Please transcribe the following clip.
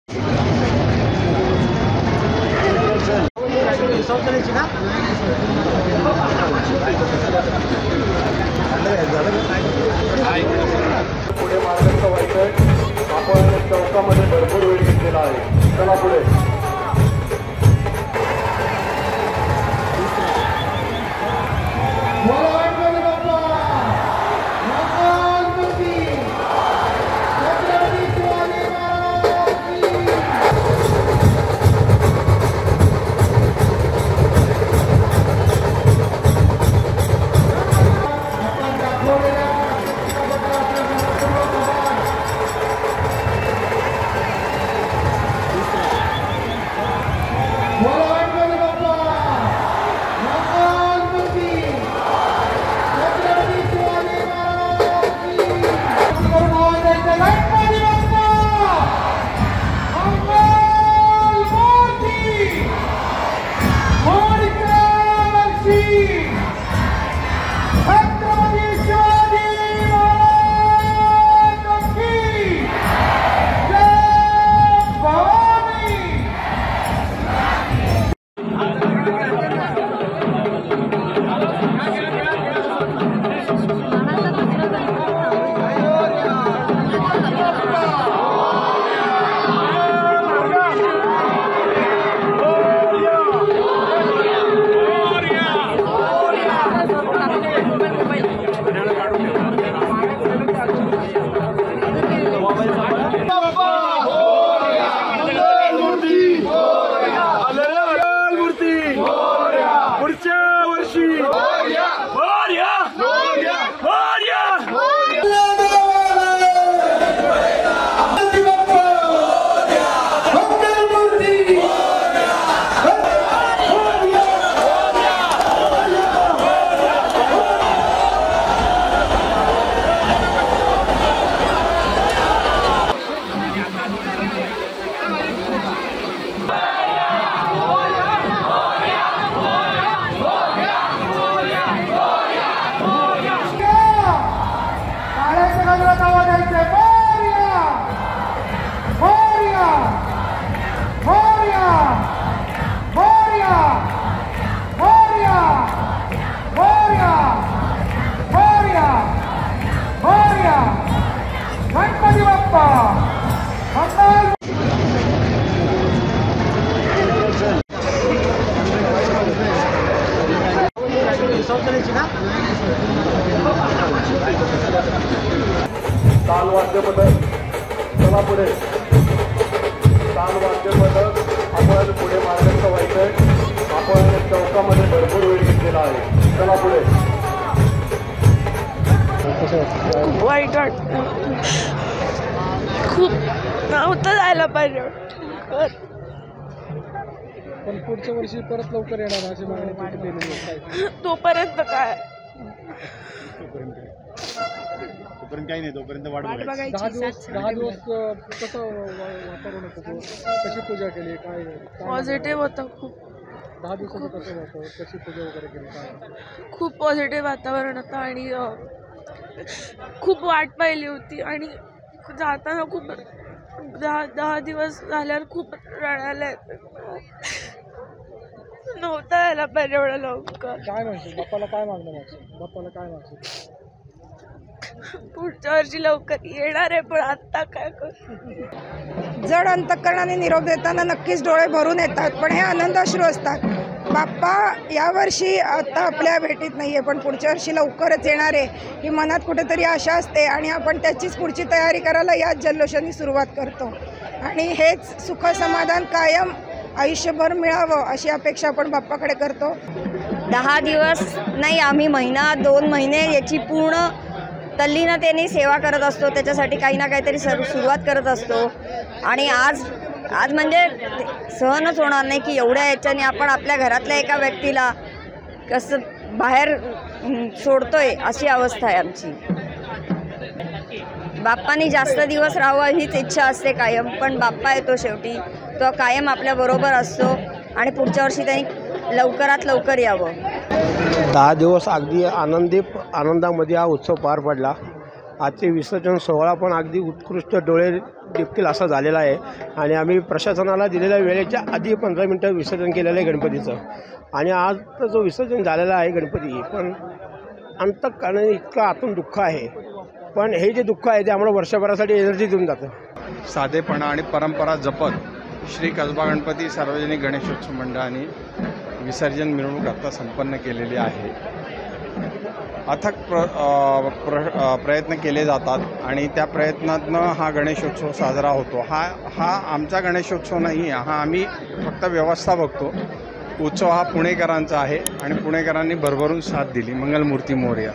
पुढे मार्गाचा व्हायचंय आपण चौकामध्ये भरपूर वेळ घेतलेला आहे। चला पुढे ताल वाद्य पथक चला पुढे ताल वाद्य पथक आपण पुढे मार्गाचा व्हायचंय आपण चौकामध्ये भरपूर वेळ घेतलेला आहे। चला पुढे वाईट वाटतं खूप नव्हतं जायला पाहिजे पण पुढच्या वर्षी परत लवकर येणार अशी मागणी केलेली आहे। तोपर्यंत काय तोपर्यंत काही नाही, तोपर्यंत वाट बघायची। 10 दिवस कसं वातावरण होतं, कशी पूजा केली, काय पॉझिटिव्ह होतं खूप। 10 दिवसाचं कसं होतं, कशी पूजा वगैरे केली, काय खूप पॉझिटिव्ह वातावरण होतं आणि खूप वाट पाहिली होती आणि जाताना खूप 10 दिवस झाल्यावर खूप रडायला नव्हता यायला पाहिजे एवढं लवकर। काय म्हणशील बाप्पाला, काय मागणं मागशील बाप्पाला, काय मागशील? पुढच्या वर्षी लवकर येणार आहे पण आता काय करू। जड अंतःकरणाने निरोप देताना नक्कीच डोळे भरून येतात, पण हे आनंद अश्रू असतात। बाप्पा यावर्षी आता आपल्या भेटीत नाही आहे, पण पुढच्या वर्षी लवकरच येणार आहे ही मनात कुठेतरी आशा असते आणि आपण त्याचीच पुढची तयारी करायला याच जल्लोषाने सुरुवात करतो आणि हेच सुख समाधान कायम आयुष्यभर मिळावं अशी अपेक्षा आपण बाप्पाकडे करतो। 10 दिवस नाही, आम्ही महिना 2 महिने याची पूर्ण तल्लीनतेने सेवा करत असतो, त्याच्यासाठी काही ना काहीतरी सुरुवात करत असतो आणि आज म्हणजे सहनच होणार नाही की एवढ्या याच्याने आपण आपल्या घरातल्या एका व्यक्तीला कसं बाहेर सोडतोय अशी अवस्था आहे आमची। बाप्पानी जास्त दिवस राहावं हीच इच्छा असते कायम, पण बाप्पा येतो शेवटी, तो कायम आपल्याबरोबर असतो आणि पुढच्या वर्षी त्यांनी लवकरात लवकर यावं। 10 दिवस अगदी आनंदामध्ये हा उत्सव पार पडला। आजचे विसर्जन सोहळा पण अगदी उत्कृष्ट डोळे देखील असा झालेला आहे आणि आम्ही प्रशासनाला दिलेल्या वेळेच्या आधी 15 मिनटं विसर्जन केलेलं आहे गणपतीचं. आणि आज तर जो विसर्जन झालेला आहे गणपती, पण अंतःकरणाने इतकं आतून दुःख आहे. पण हे जे दुःख आहे ते आम्हाला वर्षभरासाठी एनर्जी देऊन जातं. साधेपणा आणि परंपरा जपत श्री कसबा गणपती सार्वजनिक गणेशोत्सव मंडळाने विसर्जन मिरवणूक आता संपन्न केलेली आहे. अथक प्रयत्न केले जातात आणि त्या प्रयत्नातनं हा गणेशोत्सव साजरा होतो. हा आमचा गणेशोत्सव नाही आहे, हा आम्ही फक्त व्यवस्था बघतो. उत्सव हा पुणेकरांचा आहे आणि पुणेकरांनी भरभरून साथ दिली. मंगलमूर्ती मोरया.